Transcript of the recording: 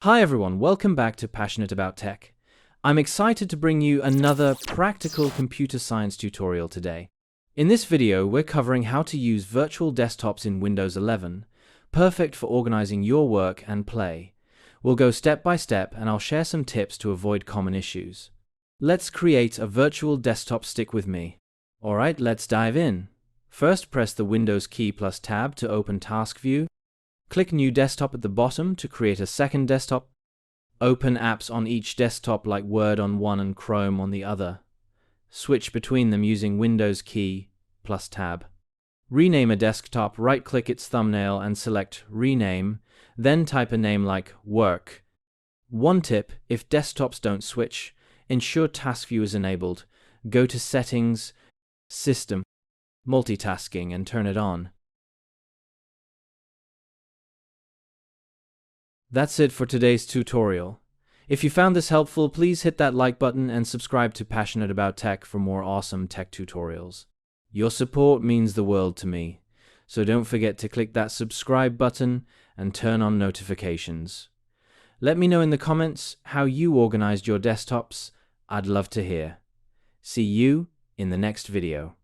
Hi everyone, welcome back to Passionate About Tech. I'm excited to bring you another practical computer science tutorial today. In this video, we're covering how to use virtual desktops in Windows 11, perfect for organizing your work and play. We'll go step by step and I'll share some tips to avoid common issues. Let's create a virtual desktop. Stick with me. Alright, let's dive in. First, press the Windows key plus Tab to open Task View. Click New Desktop at the bottom to create a second desktop. Open apps on each desktop like Word on one and Chrome on the other. Switch between them using Windows key plus Tab. Rename a desktop, right-click its thumbnail and select Rename, then type a name like Work. One tip, if desktops don't switch, ensure Task View is enabled. Go to Settings, System, Multitasking and turn it on. That's it for today's tutorial. If you found this helpful, please hit that like button and subscribe to Passionate About Tech for more awesome tech tutorials. Your support means the world to me, so don't forget to click that subscribe button and turn on notifications. Let me know in the comments how you organized your desktops. I'd love to hear. See you in the next video.